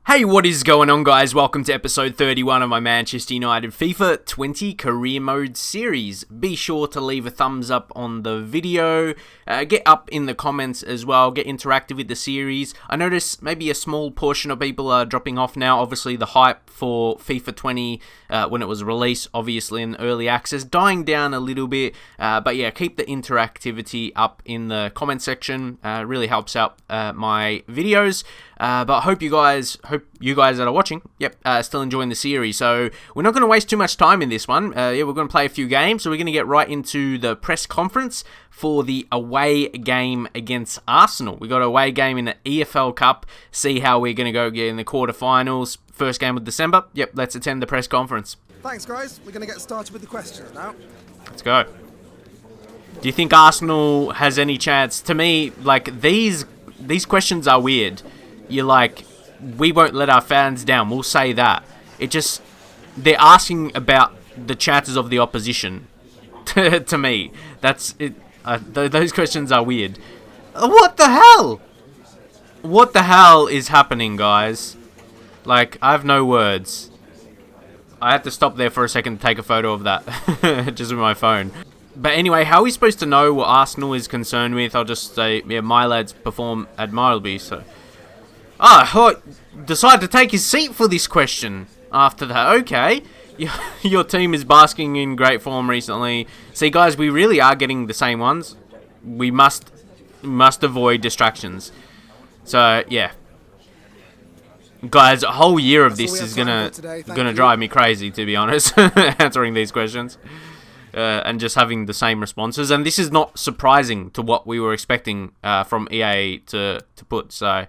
Hey, what is going on, guys? Welcome to episode 31 of my Manchester United FIFA 20 Career Mode series. Be sure to leave a thumbs up on the video, get up in the comments as well, get interactive with the series. I notice maybe a small portion of people are dropping off now. Obviously, the hype for FIFA 20 when it was released, obviously in early access, dying down a little bit. But yeah, keep the interactivity up in the comment section. Really helps out my videos. But hope you guys that are watching, still enjoying the series. So we're not going to waste too much time in this one. We're going to play a few games. So we're going to get right into the press conference for the away game against Arsenal. We got an away game in the EFL Cup. See how we're going to go in the quarterfinals. First game of December. Let's attend the press conference. Thanks, guys. We're going to get started with the questions now. Let's go. Do you think Arsenal has any chance? To me, like, these questions are weird. You're like, we won't let our fans down. We'll say that. They're asking about the chances of the opposition. To me, that's it. Those questions are weird. What the hell? What the hell is happening, guys? Like, I have no words. I had to stop there for a second to take a photo of that. Just with my phone. But anyway, how are we supposed to know what Arsenal is concerned with? I'll just say, yeah, my lads perform admirably, so... decide to take his seat for this question after that. Okay. Your team is basking in great form recently. See, guys, we really are getting the same ones. We must avoid distractions. So, yeah. Guys, a whole year of this is gonna drive me crazy, to be honest, answering these questions. And just having the same responses. And this is not surprising to what we were expecting from EA to put, so...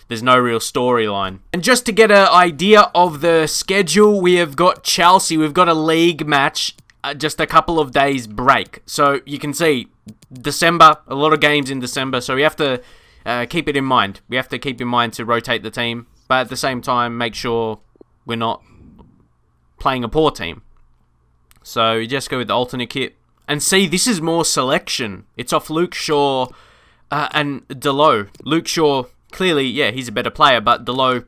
There's no real storyline. And just to get an idea of the schedule, we have got Chelsea. We've got a league match, just a couple of days break. So you can see, December, a lot of games in December. So we have to keep it in mind. We have to keep in mind to rotate the team. But at the same time, make sure we're not playing a poor team. So you just go with the alternate kit. And see, this is more selection. It's off Luke Shaw and Delo. Luke Shaw... Clearly, yeah, he's a better player, but Delo,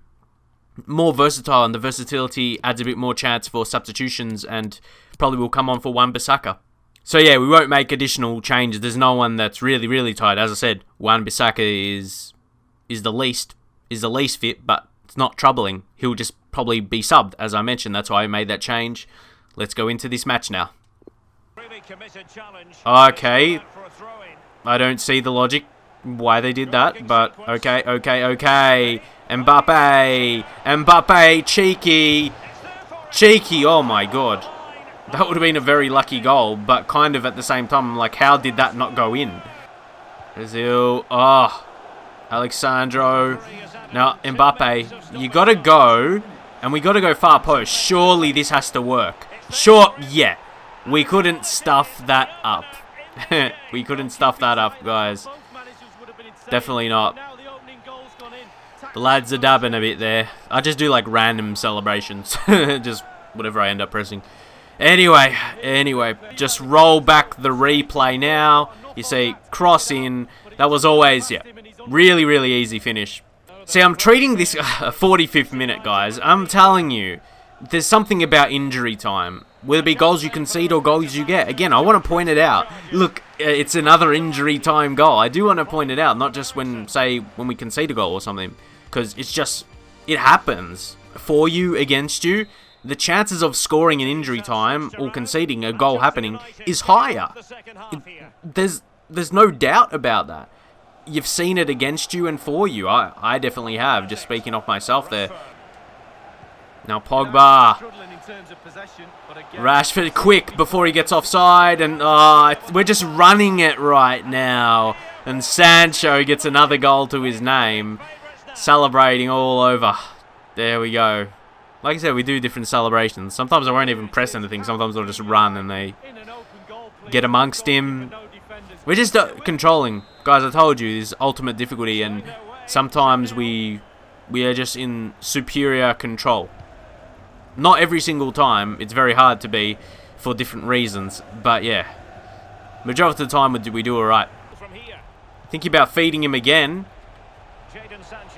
more versatile, and the versatility adds a bit more chance for substitutions and probably will come on for Wan-Bissaka. So yeah, we won't make additional changes. There's no one that's really, really tight. As I said, Wan-Bissaka is the least fit, but it's not troubling. He'll just probably be subbed, as I mentioned. That's why I made that change. Let's go into this match now. Okay, I don't see the logic why they did that, but okay. Mbappe, cheeky, oh my god. That would have been a very lucky goal, but kind of at the same time, like, how did that not go in? Brazil, Alexandro. Now, Mbappe, you gotta go, and we gotta go far post. Surely this has to work. Sure, yeah. We couldn't stuff that up. We couldn't stuff that up, guys. Definitely not. The lads are dabbing a bit there. I just do like random celebrations. Just whatever I end up pressing. Anyway, just roll back the replay now. You see, cross in. That was always, yeah, really, really easy finish. See, I'm treating this 45th minute, guys. I'm telling you, there's something about injury time. Will it be goals you concede or goals you get? Again, I want to point it out. Look, it's another injury time goal. I do want to point it out, not just when we concede a goal or something. Because it happens. For you, against you, the chances of scoring in injury time or conceding a goal happening is higher. There's no doubt about that. You've seen it against you and for you. I definitely have, just speaking off myself there. Now Pogba. Rashford quick before he gets offside, and we're just running it right now. And Sancho gets another goal to his name. Celebrating all over. There we go. Like I said, we do different celebrations. Sometimes I won't even press anything. Sometimes I'll just run and they get amongst him. We're just controlling. Guys, I told you, there's ultimate difficulty, and sometimes we are just in superior control. Not every single time. It's very hard to be for different reasons. But yeah, majority of the time we do alright. Thinking about feeding him again.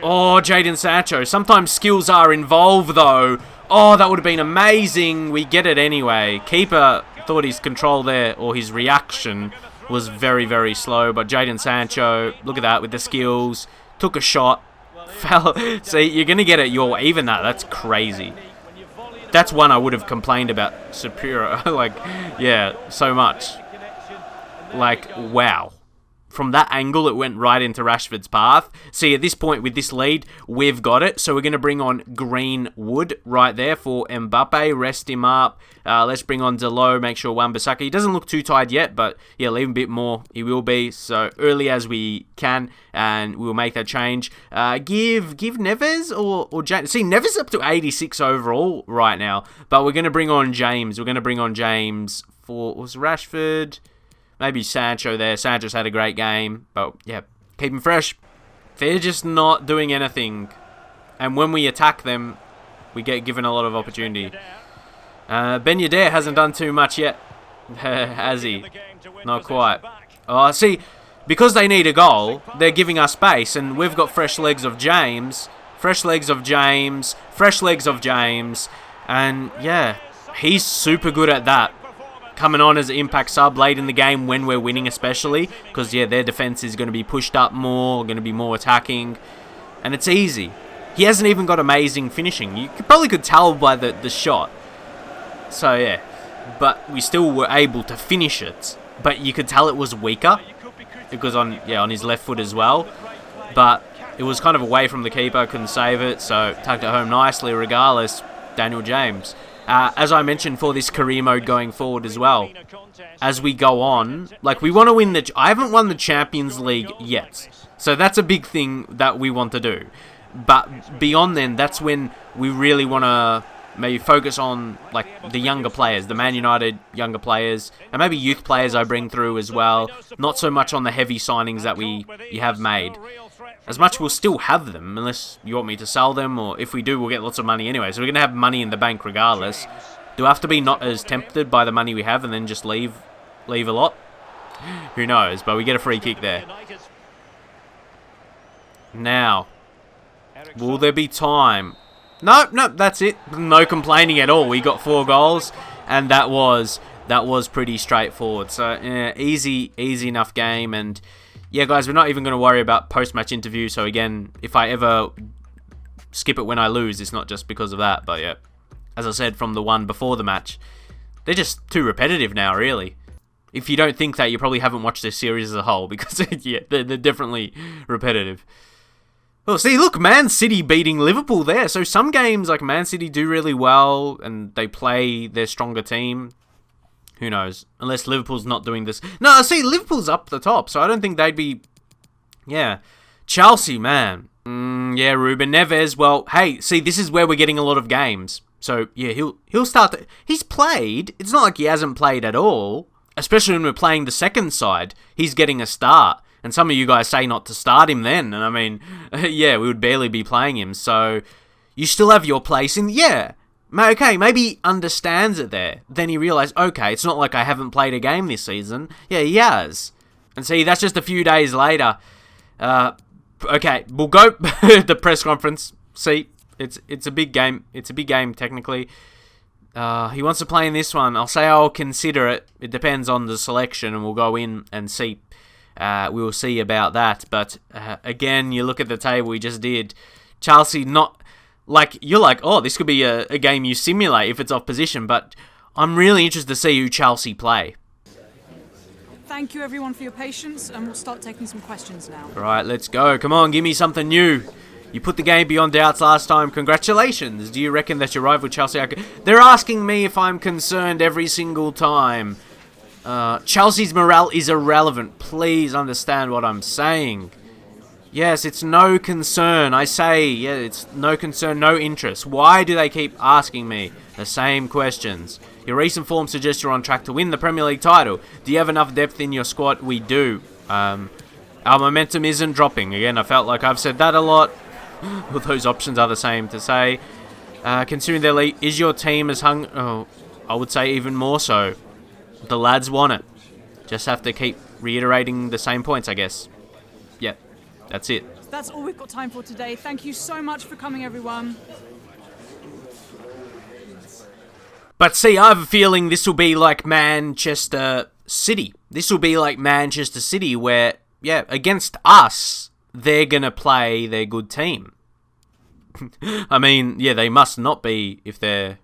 Oh, Jadon Sancho. Sometimes skills are involved, though. Oh, that would have been amazing. We get it anyway. Keeper thought his control there, or his reaction, was very, very slow. But Jadon Sancho, look at that with the skills. Took a shot. Fell. See, you're going to get it your way. Even that, that's crazy. That's one I would have complained about Superior. Like, yeah, so much. Like, wow. From that angle, it went right into Rashford's path. See, at this point, with this lead, we've got it. So we're going to bring on Greenwood right there for Mbappe. Rest him up. Let's bring on Delo. Make sure Wan-Bissaka. He doesn't look too tired yet, but yeah, leave him a bit more. He will be. So early as we can, and we'll make that change. Give Neves or James. See, Neves up to 86 overall right now, but we're going to bring on James. We're going to bring on James for, was Rashford? Maybe Sancho there. Sancho's had a great game. But, yeah, keep him fresh. They're just not doing anything. And when we attack them, we get given a lot of opportunity. Ben Yedder hasn't done too much yet. Has he? Not quite. Oh, see, because they need a goal, they're giving us space. And we've got fresh legs of James. Fresh legs of James. Fresh legs of James. And, yeah, he's super good at that. Coming on as an impact sub late in the game when we're winning especially. Because, yeah, their defense is going to be pushed up more. Going to be more attacking. And it's easy. He hasn't even got amazing finishing. You probably could tell by the shot. So, yeah. But we still were able to finish it. But you could tell it was weaker. Because on his left foot as well. But it was kind of away from the keeper. Couldn't save it. So, tucked it home nicely regardless. Daniel James. As I mentioned for this career mode going forward as well, as we go on, like we want to win I haven't won the Champions League yet, so that's a big thing that we want to do. But beyond then, that's when we really want to maybe focus on like the younger players, the Man United younger players, and maybe youth players I bring through as well. Not so much on the heavy signings that you have made. As much we'll still have them, unless you want me to sell them, or if we do, we'll get lots of money anyway. So we're going to have money in the bank regardless. Do I have to be not as tempted by the money we have and then just leave a lot? Who knows, but we get a free kick there. Now, will there be time? Nope, that's it. No complaining at all. We got 4 goals, and that was pretty straightforward. So, yeah, easy enough game, and yeah, guys, we're not even going to worry about post-match interview. So, again, if I ever skip it when I lose, it's not just because of that. But, yeah, as I said from the one before the match, they're just too repetitive now, really. If you don't think that, you probably haven't watched this series as a whole. Because, yeah, they're definitely repetitive. Well, see, look, Man City beating Liverpool there. So, some games, like Man City, do really well. And they play their stronger team. Who knows? Unless Liverpool's not doing this. No, see, Liverpool's up the top, so I don't think they'd be... Yeah. Chelsea, man. Yeah, Ruben Neves. Well, hey, see, this is where we're getting a lot of games. So, yeah, he'll start to... He's played. It's not like he hasn't played at all. Especially when we're playing the second side. He's getting a start. And some of you guys say not to start him then. And I mean, yeah, we would barely be playing him. So, you still have your place in... Yeah. Okay, maybe he understands it there. Then he realised, okay, it's not like I haven't played a game this season. Yeah, he has. And see, that's just a few days later. Okay, we'll go the press conference. See, it's a big game. It's a big game, technically. He wants to play in this one. I'll say I'll consider it. It depends on the selection, and we'll go in and see. We will see about that. But, again, you look at the table we just did. Chelsea not... Like, you're like, oh, this could be a game you simulate if it's off position, but I'm really interested to see who Chelsea play. Thank you, everyone, for your patience, and we'll start taking some questions now. All right, let's go. Come on, give me something new. You put the game beyond doubts last time. Congratulations. Do you reckon that your rival Chelsea... They're asking me if I'm concerned every single time. Chelsea's morale is irrelevant. Please understand what I'm saying. Yes, it's no concern. I say, yeah, it's no concern, no interest. Why do they keep asking me the same questions? Your recent form suggests you're on track to win the Premier League title. Do you have enough depth in your squad? We do. Our momentum isn't dropping. Again, I felt like I've said that a lot. All those options are the same to say. Considering their lead, is your team as Oh, I would say even more so. The lads want it. Just have to keep reiterating the same points, I guess. Yep. That's it. That's all we've got time for today. Thank you so much for coming, everyone. But see, I have a feeling this will be like Manchester City. This will be like Manchester City where, yeah, against us, they're going to play their good team. I mean, yeah, they must not be if they're,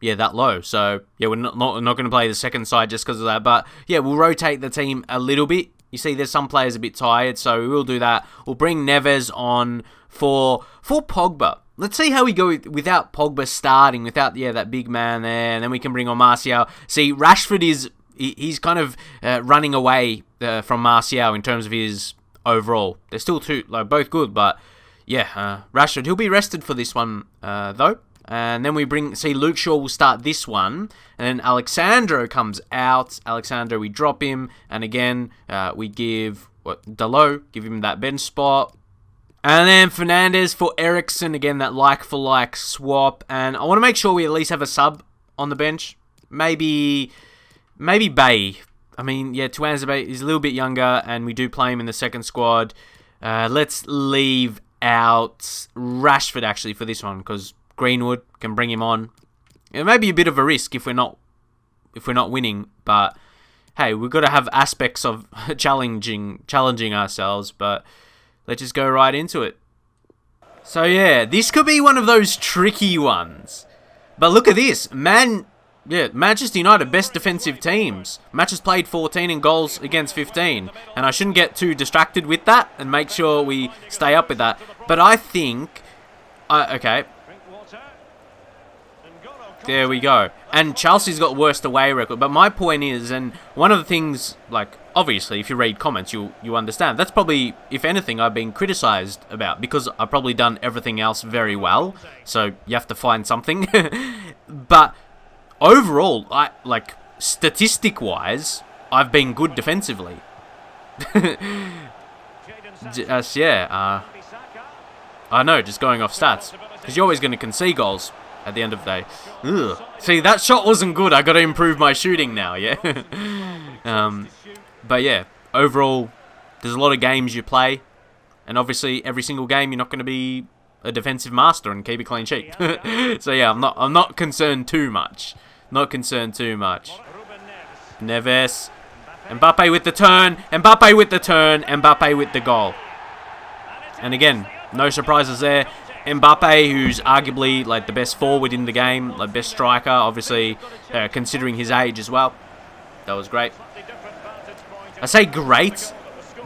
yeah, that low. So, yeah, we're not going to play the second side just because of that. But, yeah, we'll rotate the team a little bit. You see, there's some players a bit tired, so we will do that. We'll bring Neves on for Pogba. Let's see how we go without Pogba starting, without, yeah, that big man there. And then we can bring on Martial. See, Rashford he's kind of running away from Martial in terms of his overall. They're still both good, but yeah, Rashford, he'll be rested for this one, though. And then we see Luke Shaw will start this one. And then Alexandro comes out. Alexandro, we drop him. And again, we give Dalot, give him that bench spot. And then Fernandes for Eriksen. Again, that like-for-like swap. And I want to make sure we at least have a sub on the bench. Maybe Bay. I mean, yeah, Tuanza Bay is a little bit younger. And we do play him in the second squad. Let's leave out Rashford, actually, for this one. Because Greenwood can bring him on. It may be a bit of a risk if we're not winning, but hey, we've got to have aspects of challenging ourselves, but let's just go right into it. So yeah, this could be one of those tricky ones. But look at this. Manchester United, best defensive teams. Matches played 14 and goals against 15. And I shouldn't get too distracted with that and make sure we stay up with that. But I think okay. There we go. And Chelsea's got worst away record. But my point is, and one of the things, like, obviously, if you read comments, you understand. That's probably, if anything, I've been criticised about. Because I've probably done everything else very well. So, you have to find something. But, overall, statistic-wise, I've been good defensively. I know, just going off stats. Because you're always going to concede goals at the end of the day. Ugh. See, that shot wasn't good. I got to improve my shooting now, yeah? But yeah, overall, there's a lot of games you play. And obviously, every single game, you're not going to be a defensive master and keep a clean sheet. So yeah, I'm not concerned too much. Not concerned too much. Neves. Mbappe with the turn. Mbappe with the turn. Mbappe with the goal. And again, no surprises there. Mbappe, who's arguably like the best forward in the game, like best striker, obviously considering his age as well. That was great. I say great,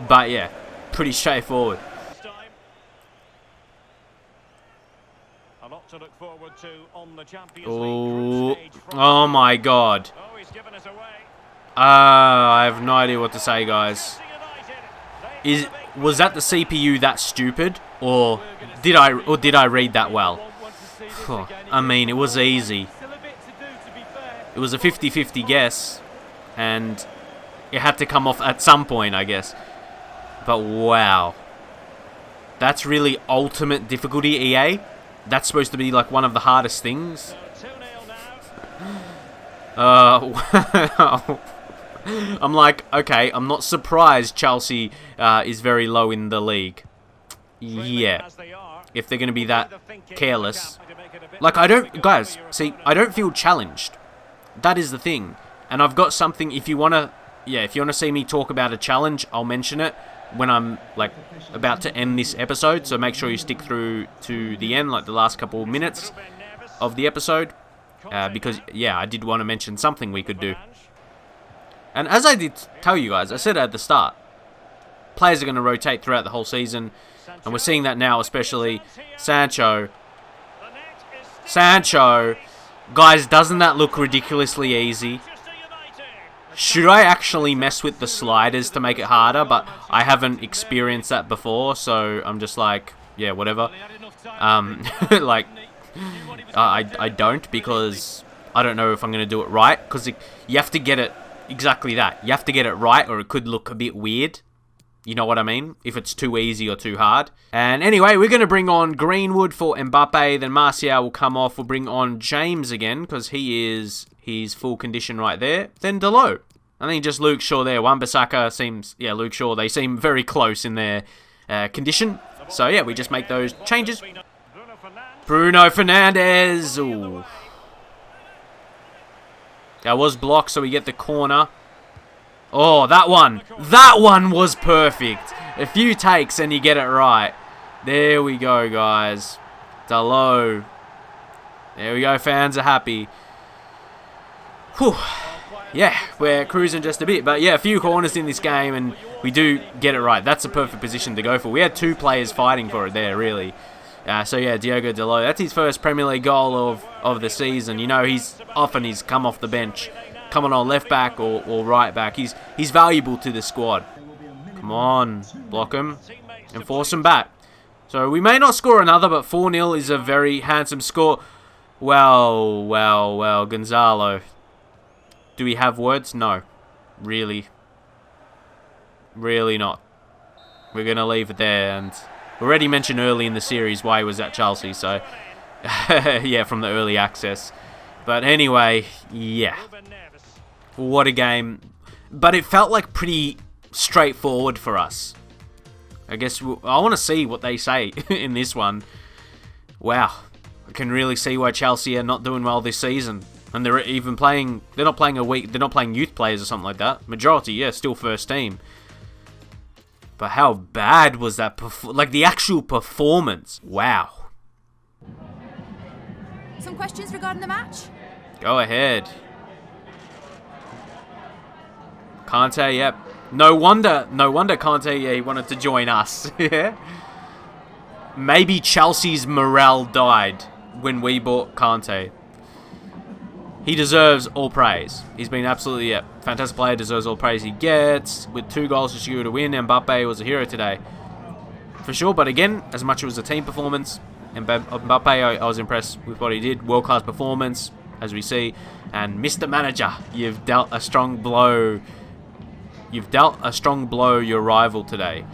but yeah, pretty straightforward. Oh my god. I have no idea what to say, guys. Was that the CPU that stupid, or did I read that well? I mean, it was easy. It was a 50-50 guess, and it had to come off at some point, I guess. But wow, that's really ultimate difficulty, EA. That's supposed to be like one of the hardest things. Wow. I'm like, okay, I'm not surprised Chelsea is very low in the league. Yeah. If they're going to be that careless. Like, I don't feel challenged. That is the thing. And I've got something, if you want to see me talk about a challenge, I'll mention it when I'm, like, about to end this episode. So make sure you stick through to the end, like the last couple of minutes of the episode. Because, yeah, I did want to mention something we could do. And as I did tell you guys, I said at the start, players are going to rotate throughout the whole season. And we're seeing that now, especially Sancho. Guys, doesn't that look ridiculously easy? Should I actually mess with the sliders to make it harder? But I haven't experienced that before, so I'm just like, yeah, whatever. Like, I don't, because I don't know if I'm going to do it right. Because you have to get it exactly that. You have to get it right, or it could look a bit weird. You know what I mean? If it's too easy or too hard. And anyway, we're going to bring on Greenwood for Mbappe. Then Martial will come off. We'll bring on James again, because he's full condition right there. Then Dalot. I think just Luke Shaw there. Wan-Bissaka seems... Yeah, Luke Shaw. They seem very close in their condition. So yeah, we just make those changes. Bruno Fernandes. Ooh. That was blocked, so we get the corner. Oh, that one. That one was perfect. A few takes and you get it right. There we go, guys. Dalot. There we go. Fans are happy. Whew. Yeah, we're cruising just a bit. But yeah, a few corners in this game and we do get it right. That's a perfect position to go for. We had two players fighting for it there, really. So yeah, Diogo Dalot. That's his first Premier League goal of the season. You know, he's come off the bench. Coming on left back or right back. He's valuable to the squad. Come on. Block him. And force him back. So we may not score another, but 4-0 is a very handsome score. Well, Gonzalo. Do we have words? No. Really. Really not. We're going to leave it there. And we already mentioned early in the series why he was at Chelsea. So, yeah, from the early access. But anyway, yeah. What a game. But it felt like pretty straightforward for us. I guess I want to see what they say in this one. Wow. I can really see why Chelsea are not doing well this season. And they're even playing, they're not playing youth players or something like that. Majority, yeah, still first team. But how bad was that, like the actual performance? Wow. Some questions regarding the match? Go ahead. Kante, yep. No wonder Kante, yeah, he wanted to join us. Yeah. Maybe Chelsea's morale died when we bought Kante. He deserves all praise. He's been absolutely, yeah, fantastic player, deserves all praise he gets. With 2 goals to secure to win, Mbappe was a hero today. For sure, but again, as much as it was a team performance, Mbappe, I was impressed with what he did. World-class performance, as we see. And Mr. Manager, you've dealt a strong blow. You've dealt a strong blow your rival today.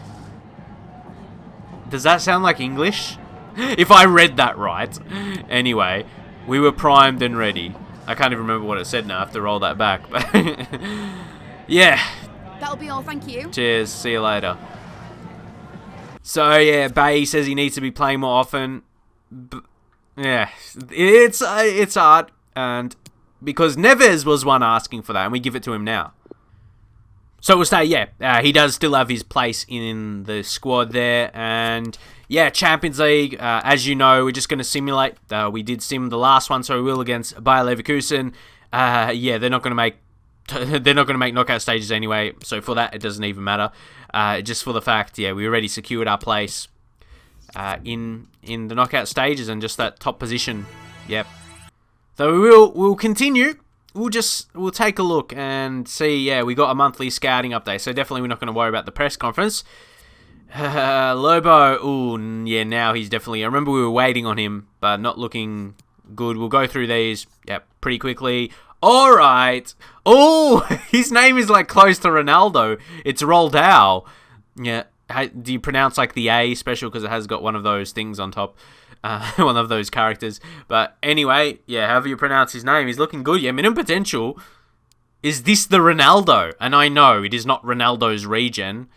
Does that sound like English? If I read that right. Anyway, we were primed and ready. I can't even remember what it said now. I have to roll that back. But yeah. That'll be all, thank you. Cheers. See you later. So yeah, Bay says he needs to be playing more often. Yeah, it's hard. And because Neves was one asking for that, and we give it to him now. So we'll say, yeah, he does still have his place in the squad there. And yeah, Champions League, as you know, we're just going to simulate. We did sim the last one, so we will against Bayer Leverkusen. Yeah, they're not going to make knockout stages anyway. So for that, it doesn't even matter. Just for the fact, yeah, we already secured our place in the knockout stages and just that top position. Yep. So we'll continue. We'll take a look and see. Yeah, we got a monthly scouting update, so definitely we're not going to worry about the press conference. Lobo, ooh, yeah, now he's definitely. I remember we were waiting on him, but not looking good. We'll go through these, pretty quickly. All right. Oh, his name is like close to Ronaldo. It's Roldao. Yeah. Do you pronounce like the A special because it has got one of those things on top? One of those characters. But anyway, yeah, however you pronounce his name, he's looking good. Yeah, minimum potential. Is this the Ronaldo? And I know it is not Ronaldo's regen.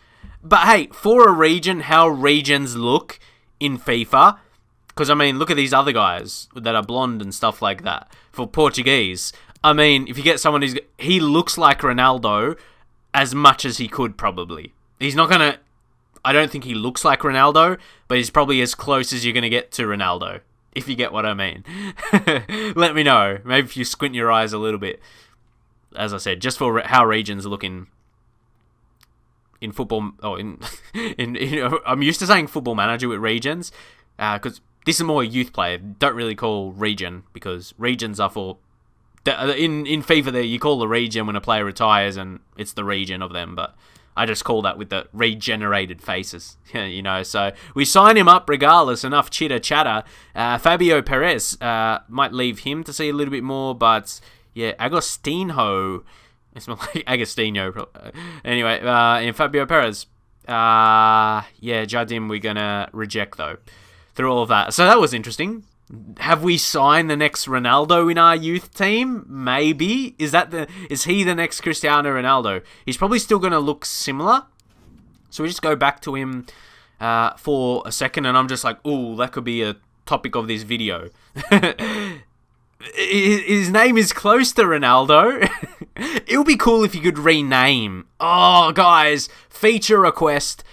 But hey, for a region, how regions look in FIFA. Because, I mean, look at these other guys that are blonde and stuff like that. For Portuguese, I mean, if you get someone he looks like Ronaldo as much as he could probably. He's not going to... I don't think he looks like Ronaldo, but he's probably as close as you're going to get to Ronaldo, if you get what I mean. Let me know. Maybe if you squint your eyes a little bit. As I said, just for how regions look in football. Oh, I'm used to saying Football Manager with regions, because this is more a youth player. Don't really call region, because regions are for... In FIFA, there you call the region when a player retires, and it's the region of them, but... I just call that with the regenerated faces, you know. So we sign him up regardless. Enough chitter chatter. Fabio Perez might leave him to see a little bit more, but yeah, Agostinho. It's more like Agostinho. Anyway, and Fabio Perez. Yeah, Jardim we're gonna reject though. Through all of that, so that was interesting. Have we signed the next Ronaldo in our youth team? Maybe. Is he the next Cristiano Ronaldo? He's probably still going to look similar. So we just go back to him for a second, and I'm just like, ooh, that could be a topic of this video. His name is close to Ronaldo. It would be cool if you could rename. Oh, guys, feature request.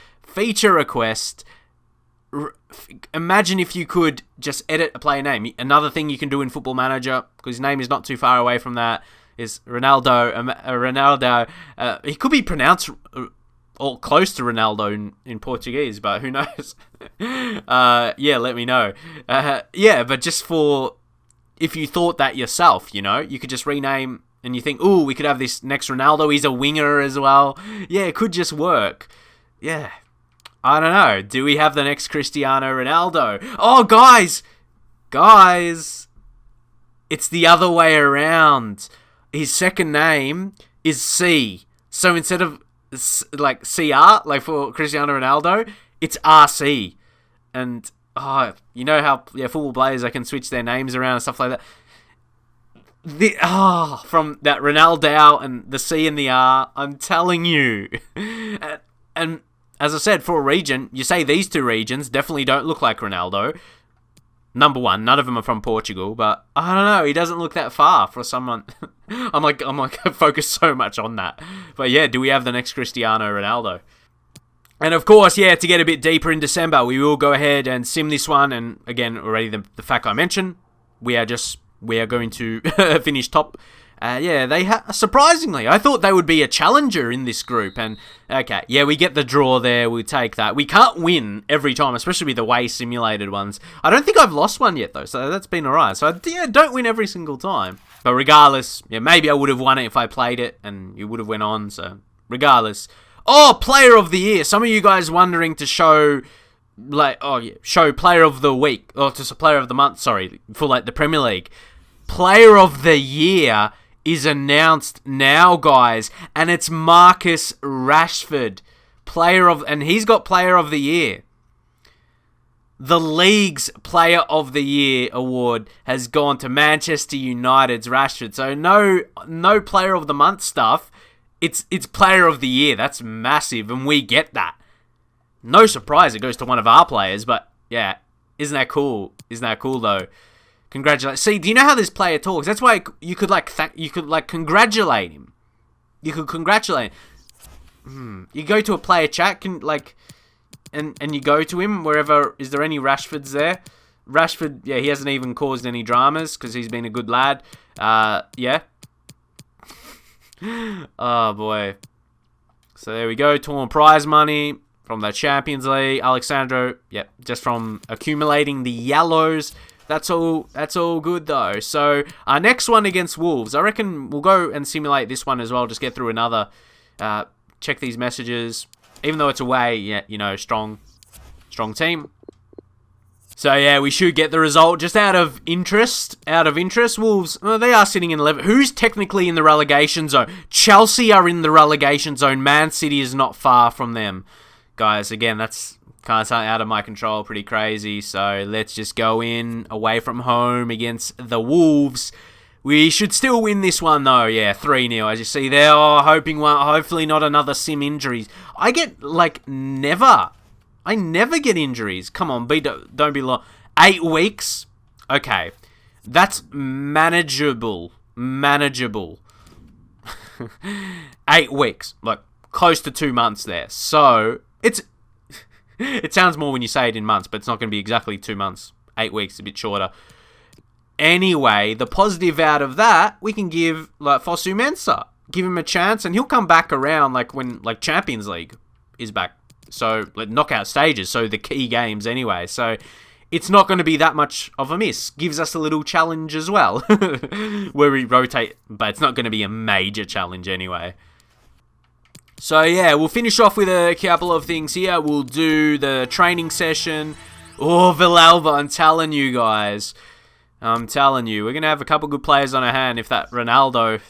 Imagine if you could just edit a player name. Another thing you can do in Football Manager, because his name is not too far away from that, is Ronaldo. Ronaldo. He could be pronounced or close to Ronaldo in Portuguese, but who knows? Yeah, let me know. Yeah, but just for if you thought that yourself, you know, you could just rename and you think, ooh, we could have this next Ronaldo. He's a winger as well. Yeah, it could just work. Yeah. I don't know. Do we have the next Cristiano Ronaldo? Oh, guys! It's the other way around. His second name is C. So instead of like CR, like for Cristiano Ronaldo, it's RC. And, you know how football players, they can switch their names around and stuff like that. From that Ronaldo and the C and the R, I'm telling you. And as I said, for a region, you say these two regions definitely don't look like Ronaldo. Number one, none of them are from Portugal, but I don't know, he doesn't look that far for someone. I'm like focused so much on that. But yeah, do we have the next Cristiano Ronaldo? And of course, yeah, to get a bit deeper in December, we will go ahead and sim this one. And again, already the fact I mentioned, we are going to finish top. Yeah, surprisingly, I thought they would be a challenger in this group. And okay, yeah, we get the draw there. We take that. We can't win every time, especially with the way simulated ones. I don't think I've lost one yet though, so that's been alright. So yeah, don't win every single time. But regardless, yeah, maybe I would have won it if I played it, and you would have went on. So regardless. Oh, Player of the Year. Some of you guys wondering to show, show Player of the Week, or to Player of the Month, sorry, for like the Premier League. Player of the Year is announced now, guys, and it's Marcus Rashford. And he's got Player of the Year. The league's Player of the Year award has gone to Manchester United's Rashford. So no Player of the Month stuff. It's Player of the Year. That's massive, and we get that. No surprise it goes to one of our players, but yeah, isn't that cool? Isn't that cool though? Congratulate. See, do you know how this player talks? That's why you could congratulate him. You could congratulate him. You go to a player chat, and you go to him wherever. Is there any Rashfords there? Rashford, yeah, he hasn't even caused any dramas because he's been a good lad. Yeah. Oh boy. So there we go. Torn prize money from the Champions League. Alexandro, yep, just from accumulating the yellows. That's all good though. So our next one against Wolves, I reckon we'll go and simulate this one as well. Just get through another. Check these messages. Even though it's away, yeah, you know, strong team. So yeah, we should get the result. Just out of interest, Wolves, well, they are sitting in 11th. Who's technically in the relegation zone? Chelsea are in the relegation zone. Man City is not far from them. Guys, again, that's kind of something out of my control, pretty crazy. So let's just go in away from home against the Wolves. We should still win this one though. Yeah, 3-0 as you see there. Oh, hopefully not another sim injuries. I never get injuries. Come on, don't be long. 8 weeks? Okay. That's manageable. 8 weeks. Like, close to 2 months there. So, it sounds more when you say it in months, but it's not going to be exactly 2 months. 8 weeks, a bit shorter. Anyway, the positive out of that, we can give, like, Fosu Mensah. Give him a chance, and he'll come back around, like, when, like, Champions League is back. So, like, knockout stages, so the key games anyway. So, it's not going to be that much of a miss. Gives us a little challenge as well, where we rotate, but it's not going to be a major challenge anyway. So, yeah, we'll finish off with a couple of things here. We'll do the training session. Oh, Villalba, I'm telling you guys. I'm telling you, we're going to have a couple good players on our hand. If that Ronaldo,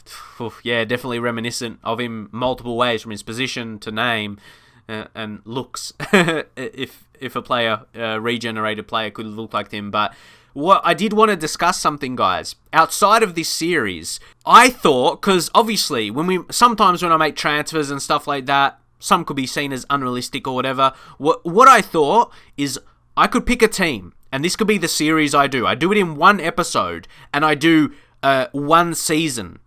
yeah, definitely reminiscent of him multiple ways, from his position to name and looks. if a player, a regenerated player, could look like him. But what I did want to discuss something, guys. Outside of this series, I thought, because obviously, sometimes when I make transfers and stuff like that, some could be seen as unrealistic or whatever. What I thought is I could pick a team, and this could be the series I do. I do it in one episode, and I do one season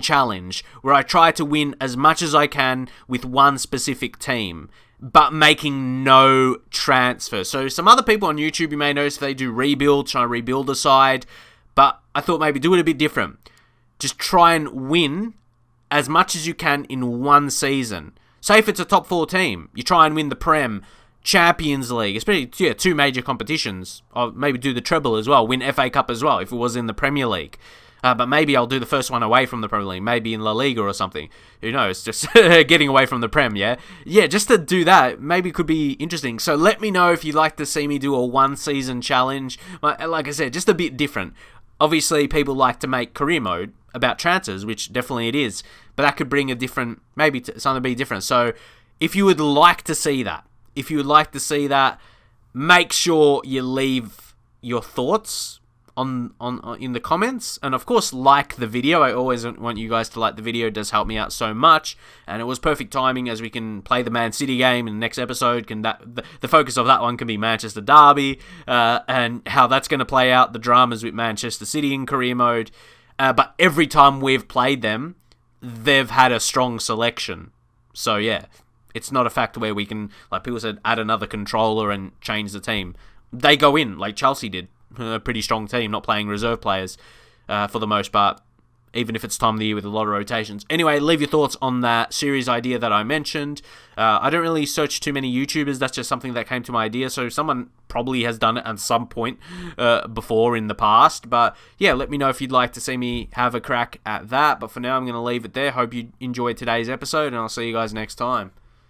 challenge where I try to win as much as I can with one specific team, but making no transfer. So some other people on YouTube, you may notice, they do rebuild, try to rebuild a side, but I thought maybe do it a bit different. Just try and win as much as you can in one season. Say if it's a top 4 team, you try and win the Prem, Champions League, especially 2 major competitions, or maybe do the treble as well, win FA Cup as well if it was in the Premier League. But maybe I'll do the first one away from the Premier League, maybe in La Liga or something. Who knows, just getting away from the Prem, yeah? Yeah, just to do that, maybe could be interesting. So let me know if you'd like to see me do a one-season challenge. Like I said, just a bit different. Obviously, people like to make career mode about transfers, which definitely it is. But that could bring a different, maybe something be different. So if you would like to see that, make sure you leave your thoughts on in the comments, and of course like the video. I always want you guys to like the video. It does help me out so much, and it was perfect timing as we can play the Man City game in the next episode. The focus of that one can be Manchester Derby, and how that's going to play out, the dramas with Manchester City in career mode. But every time we've played them, they've had a strong selection. So yeah, it's not a fact where we can, like people said, add another controller and change the team. They go in, like Chelsea did. A pretty strong team, not playing reserve players for the most part, even if it's time of the year with a lot of rotations. Anyway, leave your thoughts on that series idea that I mentioned. I don't really search too many YouTubers. That's just something that came to my idea. So someone probably has done it at some point before in the past. But yeah, let me know if you'd like to see me have a crack at that. But for now, I'm going to leave it there. Hope you enjoyed today's episode, and I'll see you guys next time.